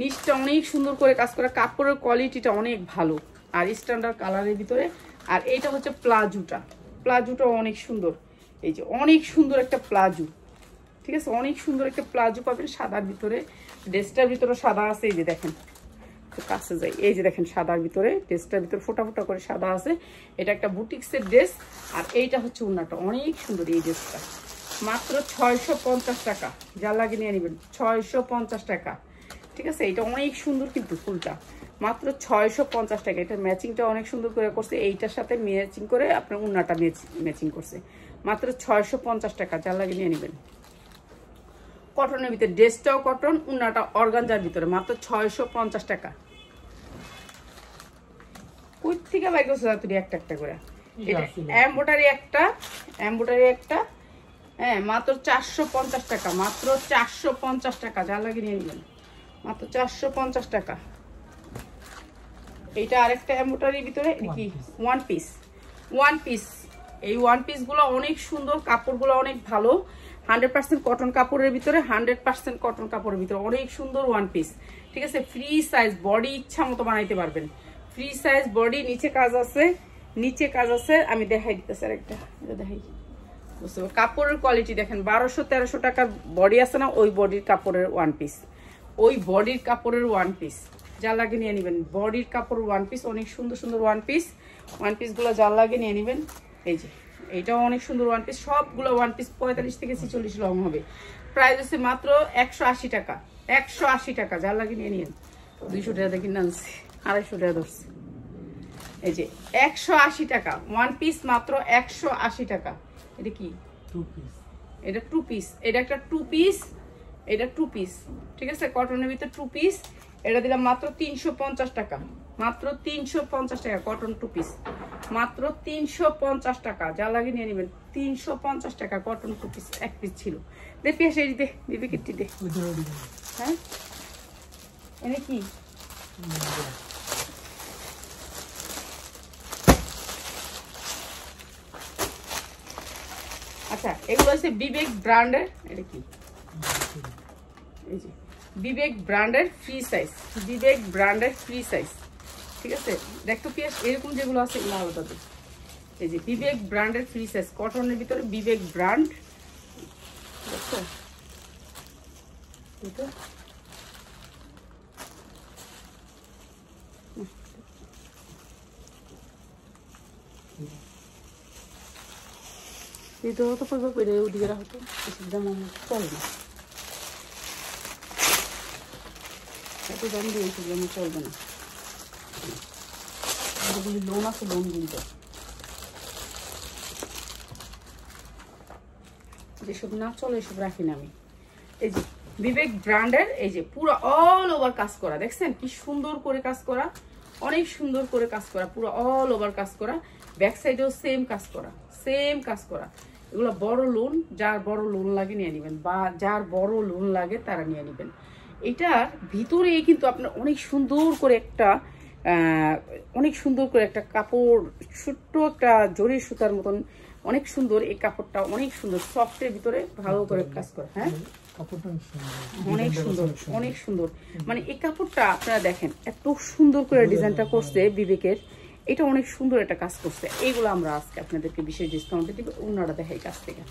নিচটা অনেক সুন্দর করে কাজ করা, কাপড়ের কোয়ালিটিটা অনেক ভালো আর স্ট্যান্ডার্ড কালারের ভিতরে। আর এইটা হচ্ছে প্লাজোটা, প্লাজোটা অনেক সুন্দর, এই যে অনেক সুন্দর একটা প্লাজো। ঠিক আছে, অনেক সুন্দর একটা প্লাজো পাবেন সাদার ভিতরে, ড্রেসটার ভিতরে সাদা আছে। এই যে দেখেন কাছে যাই, এই যে দেখেন সাদার ভিতরে, ড্রেসটার ভিতরে ফোটা ফোটা করে সাদা আছে। এটা একটা বুটিক্সের ড্রেস। আর এইটা হচ্ছে ওড়নাটা অনেক সুন্দর, এই ড্রেসটা মাত্র 650 টাকা, যা লাগে নিয়ে নেবেন, 650 টাকা। ঠিক আছে, এটা অনেক সুন্দর কিন্তু ফুলটা, মাত্র 650 টাকা। এটা ম্যাচিংটা অনেক সুন্দর করে করছে, এইটার সাথে ম্যাচিং করে আপনার ওড়নাটা ম্যাচিং করছে, মাত্র 650 টাকা, যা লাগে নিয়ে নেবেন। কটনের ভিতরে, ড্রেসটাও কটন, ওড়নাটা অর্গানজার ভিতরে, মাত্র 650 টাকা। কই থেকে বাই করছো তুই একটা করে? এটা এমব্রয়ডারি একটা, হ্যাঁ, মাত্র 450 টাকা, মাত্র 450 টাকা, যা লাগে নিয়ে নেবেন, মাত্র 450 টাকা। এইটা আরেকটা এমব্রয়ডারির ভিতরে কি ওয়ান পিস। এই ওয়ান পিস গুলো অনেক সুন্দর, কাপড়গুলো অনেক ভালো, 100% কটন কাপড়ের ভিতরে, 100% কটন কাপড়ের ভিতরে, অনেক সুন্দর ওয়ান পিস। ঠিক আছে, ফ্রি সাইজ, বডি ইচ্ছা মতো বানাইতে পারবেন, ফ্রি সাইজ বডি, নিচে কাজ আছে, আমি দেখাই দিতেছি আরেকটা, এটা দেখাই, বুঝতে পারবেন। কাপড়ের কোয়ালিটি দেখেন, 1200-1300 টাকার বডি আছে না, ওই বডির কাপড়ের ওয়ান পিস, ওই বডির কাপড়ের ওয়ান পিস, যা লাগে নিয়ে নেবেন। বডির কাপড় ওয়ান পিস, অনেক সুন্দর সুন্দর ওয়ান পিসগুলো যা লাগে নিয়ে নেবেন। এই যে এইটাও অনেক সুন্দর ওয়ান পিস, সবগুলো ওয়ান পিস 45 থেকে 46 লং হবে। প্রাইস আছে মাত্র 180 টাকা, 180 টাকা, যা লাগে নিয়ে নিন। 200 টাকা দেখি নানছি, 250 টাকা ধরছি। এই যে 180 টাকা ওয়ান পিস, মাত্র 180 টাকা। এটা কি? 2 পিস। এটা 2 পিস, এটা একটা 2 পিস, এটা 2 পিস। ঠিক আছে, কটনের ভিতরে 2 পিস, এটা দিলাম মাত্র 350 টাকা, মাত্র 350 টাকা। কটন 2 পিস, মাত্র 350 টাকা, যা লাগে নিয়ে নেবেন। 350 টাকা কটন 2 পিস, 1 পিস ছিল। দেখি এসে দে, দিবি কিটি দে। হ্যাঁ, এনে কি? আচ্ছা, এগুলো হচ্ছে বিবেক ব্র্যান্ডের, এটা কি? এই যে বিবেক ব্র্যান্ডের ফ্রি সাইজ, বিবেক ব্র্যান্ডের ফ্রি সাইজ। ঠিক আছে, দেখো পিস এরকম যেগুলো আছে এগুলো আলাদা। এই যে বিবেক ব্র্যান্ডের ফ্রি সাইজ, কটনের ভিতরে বিবেক ব্র্যান্ড। দেখো এটা এটা তো পড়বে, পড়ে ওদিকে রাখো, এসব আমার চলে না, এত দাম দিয়ে এসব আমার চলবে না। যেগুলি লোন আছে, লোনগুলি তো যেসব না চলে এসব রাখি না আমি। এই যে বিবেক ব্র্যান্ডের, এই যে পুরো অল ওভার কাজ করা, দেখছেন কি সুন্দর করে কাজ করা, অনেক সুন্দর করে কাজ করা, পুরো অল ওভার কাজ করা। ব্যাক সাইডেও সেম কাজ করা, সেম কাজ করা। এগুলো বড় লোন, যার বড় লোন লাগে নিয়ে নেবেন, বা যার বড় লোন লাগে তারা নিয়ে নেবেন। এটার ভিতরে কিন্তু আপনার অনেক সুন্দর করে একটা কাপড়, ছোট্ট একটা জরি সুতার মতন, অনেক সুন্দর এই কাপড়টা, অনেক সুন্দর সফটের ভিতরে ভালো করে কাজ করা। হ্যাঁ, কাপড়টা অনেক সুন্দর, অনেক সুন্দর। মানে এই কাপড়টা আপনারা দেখেন এত সুন্দর করে ডিজাইনটা করছে বিবেকের, এটা অনেক সুন্দর একটা কাজ করছে। এইগুলো আমরা আজকে আপনাদেরকে বিশেষ ডিসকাউন্টে দিব। ওনারা দেখাই কাছ থেকে,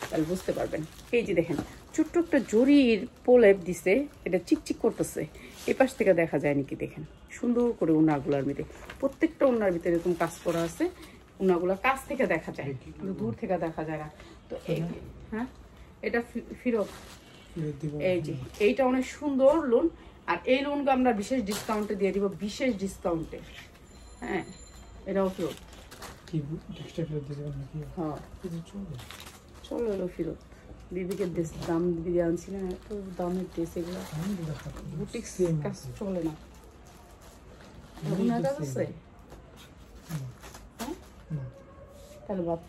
তাহলে বুঝতে পারবেন। এই যে দেখেন ছোট্ট একটা জরির প্রলেপ দিছে, এটা চিকচিক করতেছে। এই পাশ থেকে দেখা যায় নাকি দেখেন সুন্দর করে ওনাগুলার মধ্যে, প্রত্যেকটা ওনার ভিতরে এরকম কাজ করা আছে। ওনাগুলা কাছ থেকে দেখা যায়, কিন্তু দূর থেকে দেখা যায় না। তো এই হ্যাঁ, এটা ফিরত। এই যে এইটা অনেক সুন্দর লোন, আর এই লোনটা আমরা বিশেষ ডিসকাউন্টে দিয়ে দিব, বিশেষ ডিসকাউন্টে। হ্যাঁ, এটাও ফিরত। কি টেক্সটাইল ফেরত দিতে পারবেন নাকি? হ্যাঁ, চলো চলো এলো ফিরত। বিবেকের ড্রেস দাম দিয়ে আনছিলেন, এত দামের ড্রেস এগুলো বুটিক কাজ চলে না। ওনার কাজ আছে? হ্যাঁ, তাহলে বাদ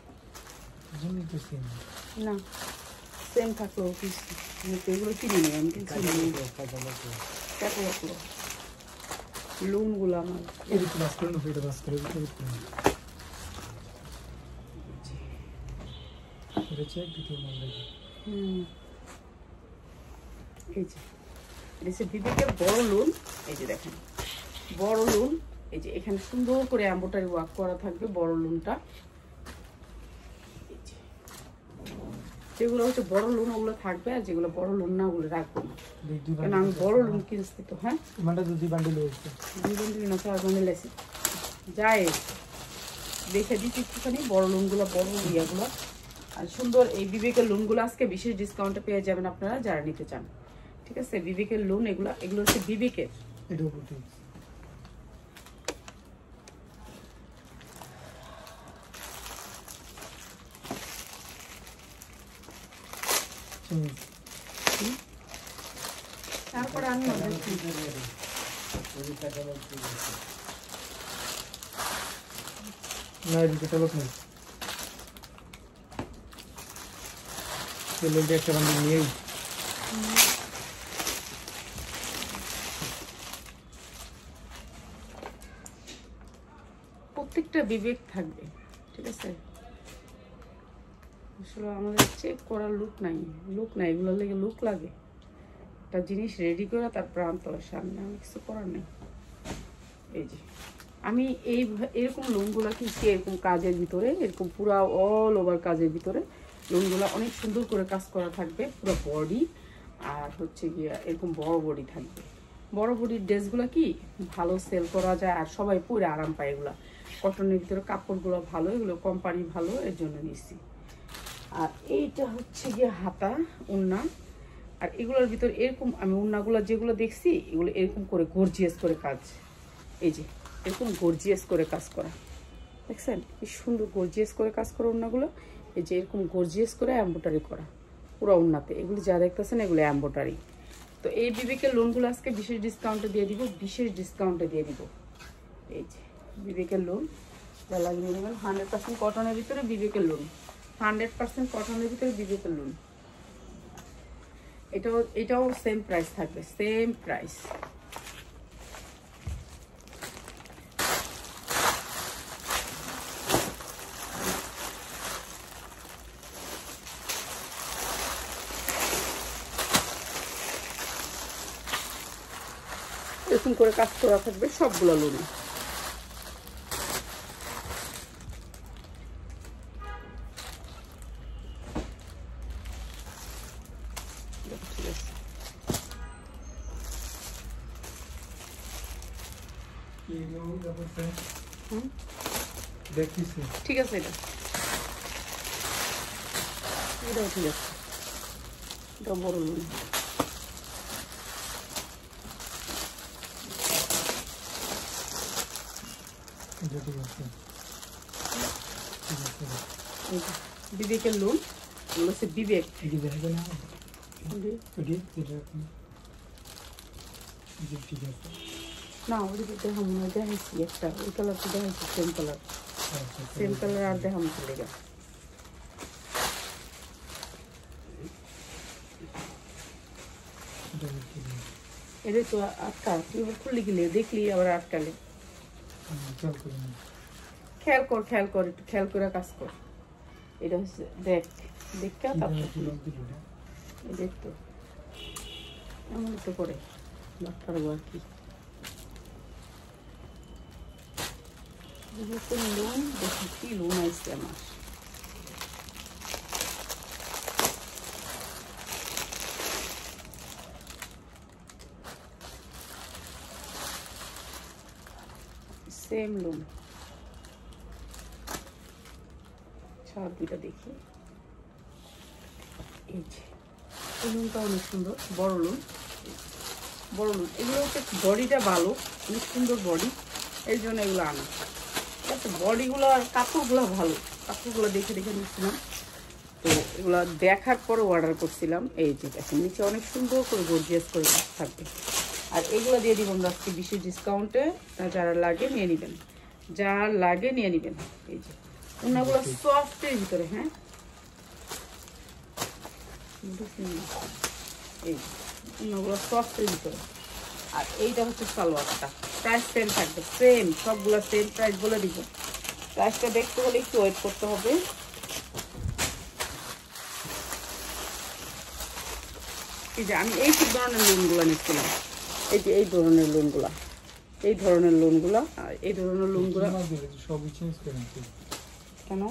না, সেম থাকলো এগুলো কিনে নিই আমি, কিন্তু লোনগুলো আমার এদিকে বাস করে না, এটা বাস করে এটা চেক দিতে হবে। এই যে এটা হচ্ছে বিবেকের বড় লোন। এই যে দেখেন বড় লোন, এই যে এখানে সুন্দর করে এমব্রয়ডারি ওয়ার্ক করা থাকবে বড় লোনটা। যেগুলো হচ্ছে বড় লোন ওগুলো থাকবে, আর যেগুলো বড় লোন না ওগুলো রাখবো না, কারণ আমি বড় লোন কিনছি তো। হ্যাঁ, দুই বান্ডিল হয়েছে, 2 বান্ডিল না 4 বান্ডিল আছে, যায় দেখে দিচ্ছি একটুখানি বড় লোনগুলো, বড় ইয়াগুলো। আর সুন্দর এই বিবেকের লোনগুলো আজকে বিশেষ ডিসকাউন্টে পেয়ে যাবেন আপনারা যারা নিতে চান। ঠিক আছে, বিবেকের লোন এগুলো হচ্ছে বিবেকের। তারপরে আমি একটা বান্ডিল নিয়েই প্রত্যেকটা বিবেক থাকবে। ঠিক আছে, আসলে আমাদের চেক করার লুক নাই, এগুলোর লেগে লুক লাগে। একটা জিনিস রেডি করে তারপর আনতে হয় সামনে, আমি কিছু করার নেই। এই যে আমি এরকম লোনগুলো কিনছি, এরকম কাজের ভিতরে, এরকম পুরো অল ওভার কাজের ভিতরে লোনগুলো অনেক সুন্দর করে কাজ করা থাকবে, পুরো বডি। আর হচ্ছে গিয়ে এরকম বড় বডি থাকবে। বড় বডির ড্রেসগুলো কি ভালো সেল করা যায়, আর সবাই পরে আরাম পায়। এগুলো কটনের ভিতরে কাপড়গুলো ভালো, এগুলো কোম্পানি ভালো, এর জন্য নিচ্ছি। আর এইটা হচ্ছে গিয়ে হাতা ওড়না। আর এগুলোর ভিতর এরকম আমি ওড়নাগুলো যেগুলো দেখছি, এগুলো এরকম করে গর্জিয়াস করে কাজ। এই যে এরকম গর্জিয়াস করে কাজ করা, দেখছেন কি সুন্দর গর্জিয়াস করে কাজ করা ওড়নাগুলো। এই যে এরকম গর্জিয়াস করে এমব্রয়ডারি করা পুরো ওড়নাতে, এগুলো যা দেখতেছেন এগুলো এমব্রয়ডারি। তো এই বিবেকের লোনগুলো আজকে বিশেষ ডিসকাউন্টে দিয়ে দিব, বিশেষ ডিসকাউন্টে দিয়ে দিব। এই যে বিবেকের লোন যা লাগিয়ে নেবেন, 100% কটনের ভিতরে বিবেকের লোন, 100% কটনের ভিতরে বিবেকের লোন। এটাও সেম প্রাইস থাকবে, সেম প্রাইস। এরকম করে কাজ করা থাকবে সবগুলো লোনে। ঠিক আছে, এটাও ঠিক আছে, এটা বড় লোন। বিবেকের লোন, এগুলো হচ্ছে বিবেক। না ওদিকে দেখাম না, দেখাইছি একটা, ওই কালারটা দেখাইছি, সেম কালার, আর দেখাম চলে গেছে। এদের তো আটকা, তুই খুললে গেলে দেখলি আবার আটকালে। খেয়াল কর, একটু খেয়াল করে কাজ কর। এটা হচ্ছে দেখ, তারপর দেখতো এমন তো করে পারবো আর কি। লোন দেখি কি লোন আসছে আমার। সেম লোন দুইটা দেখি। এই যে এই লোনটা অনেক সুন্দর, বড় লোন, বড় লোন। এগুলো হচ্ছে বডিটা ভালো, অনেক সুন্দর বডি, এই জন্য এগুলো আনা। ঠিক আছে, বডিগুলো আর কাপড়গুলো ভালো, কাপড়গুলো দেখে দেখে নিচ্ছিলাম। তো এগুলো দেখার পরে অর্ডার করছিলাম। এই যে দেখেন নিচে অনেক সুন্দর করে গর্জিয়াস করে থাকবে। আর এগুলো দিয়ে দিব আমরা আজকে বিশেষ ডিসকাউন্টে, যারা লাগে নিয়ে নেবেন, যার লাগে নিয়ে নেবেন। এই যে ওনাগুলো সফটের ভিতরে, হ্যাঁ এই ওনাগুলো সফটের ভিতরে। আর এইটা হচ্ছে সালোয়ারটা, প্রাইস সেম থাকবে, সেম সবগুলো সেম প্রাইস বলে দিব। প্রাইসটা দেখতে হলে একটু ওয়েট করতে হবে। এই যে আমি এই ধরনের লোনগুলো নিচ্ছিলাম, এই যে এই ধরনের লোনগুলা, এই ধরনের লোনগুলা, আর এই ধরনের লোনগুলা সবই চেঞ্জ করেন কেন?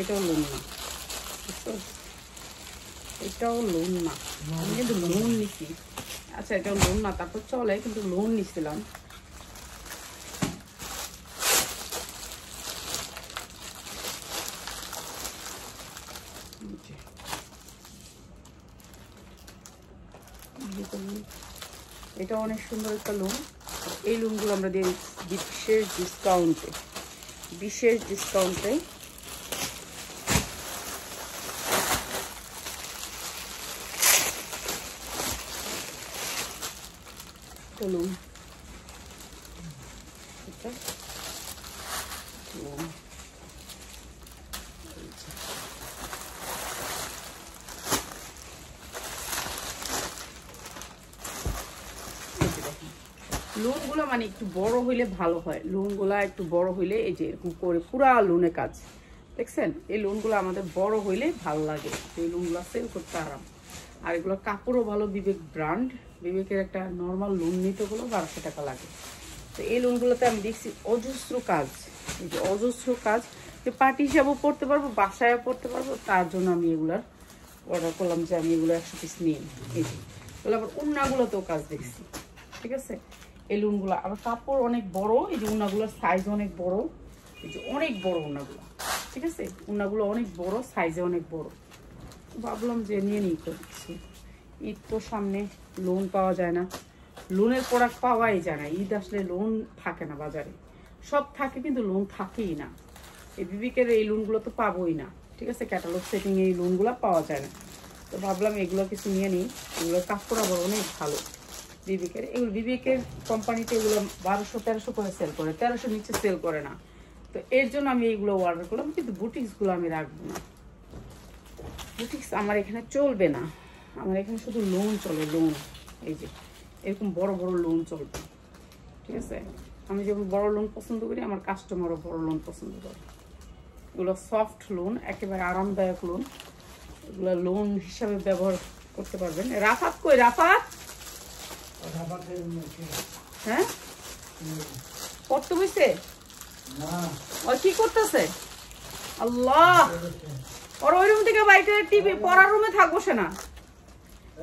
এটাও লোন না, এটাও লোন না, আমি কিন্তু লোন নিচ্ছি। আচ্ছা এটাও লোন না, তারপর চলে, কিন্তু লোন নিচ্ছিলাম। এটা অনেক সুন্দর একটা লোন। এই লোনগুলো আমরা দিয়ে বিশেষ ডিসকাউন্টে, বিশেষ ডিসকাউন্টে। লোন এটা লোন লোনগুলো মানে একটু বড় হইলে ভালো হয়, লোনগুলা একটু বড় হইলে এই যে এরকম করে পুরা লোনে কাজ দেখছেন। এই লোনগুলো আমাদের বড় হইলে ভালো লাগে, এই লোনগুলো সেল করতে আরাম। আর এগুলো কাপড়ও ভালো, বিবেক ব্র্যান্ড, বিবেকের একটা নর্মাল লোন নিতে হলো 1200 টাকা লাগে। তো এই লোনগুলোতে আমি দেখছি অজস্র কাজ, এই যে অজস্র কাজ, যে পার্টি হিসাবেও পড়তে পারবো, বাসায়ও পড়তে পারবো। তার জন্য আমি এগুলার অর্ডার করলাম যে আমি এগুলো 100 পিস নিই। এই যে এগুলো আবার উন্নাগুলোতেও কাজ দেখছি, ঠিক আছে। এই লোনগুলো আবার কাপড় অনেক বড়, এই যে উন্নাগুলোর সাইজ অনেক বড়, এই যে অনেক বড় উন্নাগুলো, ঠিক আছে। উন্নাগুলো অনেক বড়, সাইজে অনেক বড়। ভাবলাম যে নিয়ে নিই করছি। ঈদ তো সামনে, লোন পাওয়া যায় না, লোনের প্রোডাক্ট পাওয়াই যায় না। ঈদ আসলে লোন থাকে না বাজারে, সব থাকে কিন্তু লোন থাকেই না। এই বিবেকের এই লোনগুলো তো পাবোই না, ঠিক আছে। ক্যাটালগ সেটিং এই লোনগুলো পাওয়া যায় না। তো ভাবলাম এগুলো কিছু নিয়ে নিই। এগুলোর কাপড় আবার অনেক ভালো বিবেকের। এগুলো বিবেকের কোম্পানিতে এগুলো 1200-1300 করে সেল করে, 1300 নিচে সেল করে না। তো এর জন্য আমি এইগুলো অর্ডার করলাম। কিন্তু বুটিক্সগুলো আমি রাখবো না, বুটিক্স আমার এখানে চলবে না। আমার এখানে শুধু লোন চলে, লোন। এই যে এরকম বড় বড় লোন চলবে, ঠিক আছে। আমি যেমন বড় লোন পছন্দ করি, আমার কাস্টমারও বড় লোন পছন্দ করে। এগুলো সফট লোন, একেবারে আরামদায়ক লোন। এগুলো লোন হিসাবে ব্যবহার করতে পারবেন। রাফাত কই? রাফাত হ্যাঁ পড়তে বসে, ও কি করতেছে? আল্লাহ, ওর ওই রুম থেকে বাইরে টিভি পড়ার রুমে থাক, বসে না।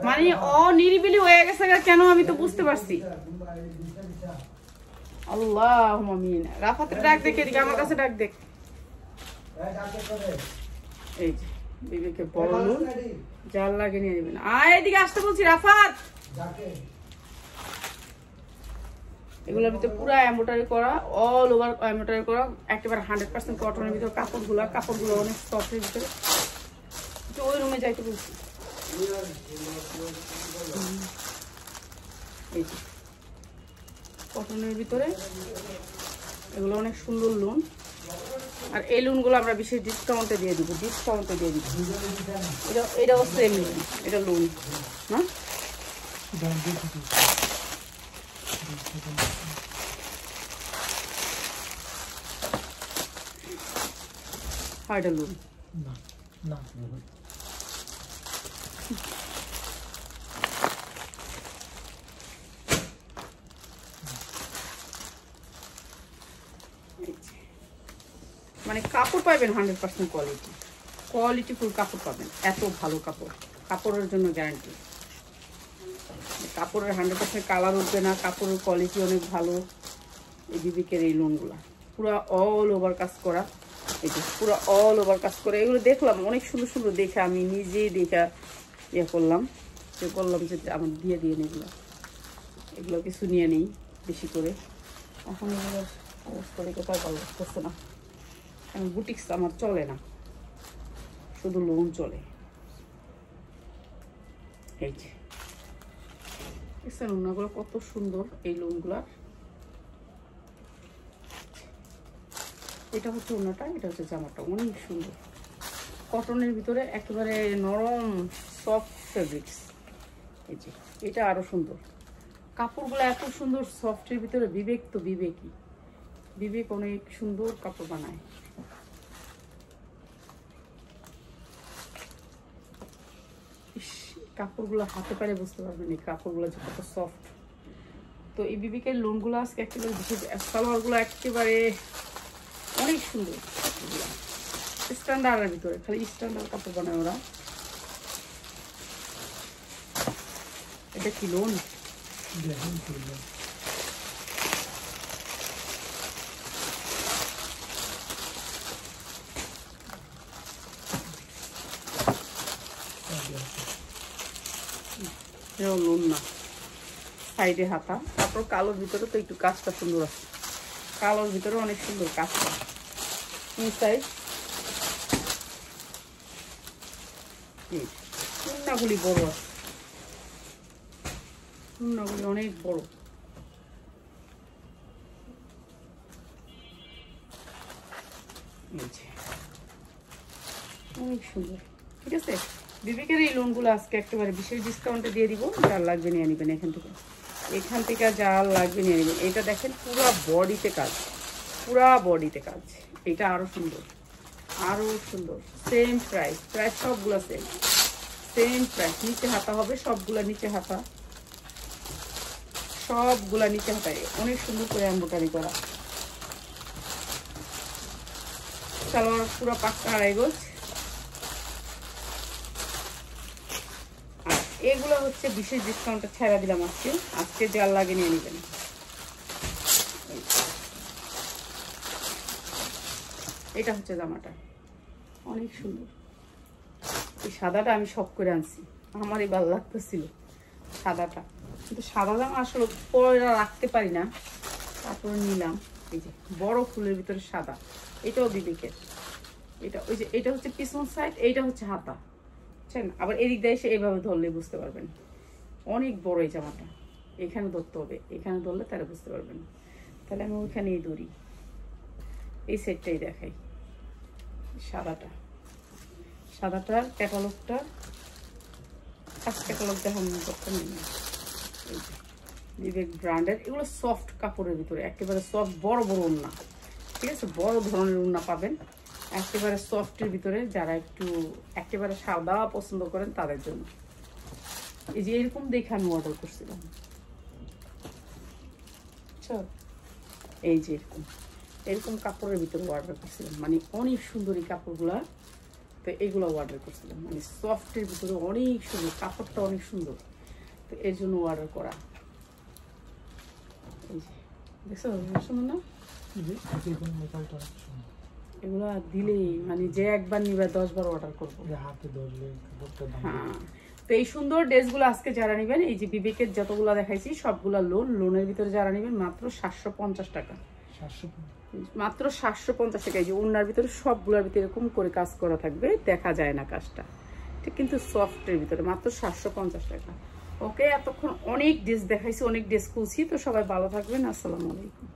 মানে ও নিরিবিলি হয়ে গেছে কেন আমি তো বুঝতে পারছি। আল্লাহ আমিন। রাফাতের ডাক দেখে এদিকে আমার কাছে ডাক দেখ। এই যে বিবেকে বড় লোন, জাল লাগে নিয়ে নেবেন। আয় এদিকে আসতে বলছি রাফাত। এগুলোর ভিতরে পুরো এমব্রয়ডারি করা, অল ওভার এমব্রয়ডারি করা, একেবারে 100% কটনের ভিতরে। কাপড়গুলো অনেক সফটের ভিতরে। ওই রুমে যাইতে বলছি। এই যে কটনের ভিতরে এগুলো অনেক সুন্দর লোন। আর এই লোনগুলো আমরা বিশেষ ডিসকাউন্টে দিয়ে দিব, ডিসকাউন্টে দিয়ে দিব। এটাও সেম লোন, এটা লোন না। হ্যাঁ এটা লোন, না মানে কাপড় পাবেন 100% কোয়ালিটি ফুল কাপড় পাবেন, এত ভালো কাপড়, কাপড়ের জন্য গ্যারান্টি। কাপড়ের 100% কালার উঠবে না, কাপড়ের কোয়ালিটি অনেক ভালো। এই বিবিকের এই লোনগুলা পুরো অল ওভার কাজ করা, এই যে পুরো অল ওভার কাজ করে। এগুলো দেখলাম অনেক সুন্দর সুন্দর দেখে, আমি নিজেই দেখা করলাম যে আমার দিয়ে এগুলো এগুলো কিছু নিয়ে নেই বেশি করে। এখন এগুলো করে কোথাও ভালো লাগতেছে না, কারণ বুটিক্স আমার চলে না, শুধু লোন চলে। এই যে দেখছেন ওনাগুলো কত সুন্দর, এই লোনগুলা। এটা হচ্ছে ওনাটা, এটা হচ্ছে জামাটা, অনেক সুন্দর কটনের ভিতরে, একেবারে নরম সফট ফেব্রিক্স। এই যে এটা আরো সুন্দর, কাপড়গুলো এত সুন্দর সফটের ভিতরে। বিবেক তো বিবেকই, বিবেক অনেক সুন্দর কাপড় বানায়। কাপড়গুলো হাতে পারে বুঝতে পারবেন এই কাপড়গুলো যে কত সফট। তো এই বিবেকের লোনগুলো আজকে একেবারে বিশেষ, সালোয়ারগুলো একেবারে অনেক সুন্দর, স্ট্যান্ডার্ডের ভিতরে, খালি স্ট্যান্ডার্ড কাপড় বানায় ওরা। এটা কি লোন? লোন না, সাইডে হাতা, তারপর কালোর ভিতরে তো একটু কাজটা সুন্দর আছে, কালোর ভিতরে অনেক সুন্দর কাজটা। সাইড উন্নাগুলি বড় আছে, উন্নাগুলি অনেক বড়। অনেক সুন্দর, ঠিক আছে। বিবেকের এই লোনগুলো আজকে একেবারে বিশেষ ডিসকাউন্টে দিয়ে দিব, যার লাগবে নিয়ে নেবেন এখান থেকে, এখান থেকে যার লাগবে নিয়ে নেবেন। এটা দেখেন পুরা বডিতে কাজ, পুরা বডিতে কাজ। এটা আরো সুন্দর, আরো সুন্দর। সেম প্রাইস, প্রাইস সবগুলো সেম, সেম প্রাইস। নিচে হাতা হবে সবগুলা, নিচে হাতা সবগুলা নিচে হাতায় অনেক সুন্দর করে এমব্রয়ডারি করা। সালোয়ার পুরো পাক্কা আড়াই গজ। আর এগুলো হচ্ছে বিশেষ ডিসকাউন্টে ছেড়া দিলাম আজকে, আজকে যার লাগে নিয়ে নেবেন। এটা হচ্ছে জামাটা, অনেক সুন্দর। এই সাদাটা আমি শখ করে আনছি, আমারই ভালো লাগতেছিল সাদাটা, কিন্তু সাদা জামা আসলে পরে রাখতে পারি না, তারপরে নিলাম। এই যে বড় ফুলের ভিতরে সাদা, এটাও বিবেকের। এটা ওই যে এটা হচ্ছে পিছন সাইড, এইটা হচ্ছে হাতা, বুঝছেন। আবার এদিক দিয়ে এসে এইভাবে ধরলে বুঝতে পারবেন, অনেক বড় এই জামাটা। এখানে ধরতে হবে, এখানে ধরলে তারা বুঝতে পারবেন। তাহলে আমি ওইখানেই ধরি, এই সেটটাই দেখাই। সাদাটা, সাদাটার ক্যাটালগটা, ফার্স্ট ক্যাটালগ দেখানোর দরকার নেই। বিবেক ব্র্যান্ডের, এগুলো সফট কাপড়ের ভিতরে, একেবারে সফট, বড় বড় ওড়না, ঠিক আছে, বড় ধরনের ওড়না পাবেন একেবারে সফটের ভিতরে। যারা একটু একেবারে সাদা পছন্দ করেন তাদের জন্য। এই যে এরকম দেখে আমি অর্ডার করছিলাম, এই যে এরকম এরকম কাপড়ের ভিতরে অর্ডার করছিলাম, মানে অনেক সুন্দর এই কাপড়গুলা। তো এইগুলো অর্ডার করছিলাম, মানে সফটের ভিতরে অনেক সুন্দর, কাপড়টা অনেক সুন্দর, তো এর জন্য অর্ডার করা। এই যে দেখছো সুন্দর না, এগুলা দিলেই মানে যে একবার নিবে 10 বার অর্ডার করবো। হ্যাঁ, তো এই সুন্দর ড্রেসগুলো আজকে যারা নেবেন, এই যে বিবেকের যতগুলো দেখাইছি সবগুলা লোন, লোনের ভিতরে যারা নেবেন মাত্র 750 টাকা, মাত্র 750 টাকা। এই যে ওনার ভিতরে সবগুলোর ভিতরে এরকম করে কাজ করা থাকবে, দেখা যায় না কাজটা, ঠিক, কিন্তু সফটের ভিতরে মাত্র 750 টাকা। ওকে, এতক্ষণ অনেক ড্রেস দেখাইছি, অনেক ড্রেস খুলছি, তো সবাই ভালো থাকবেন, আসসালামু আলাইকুম।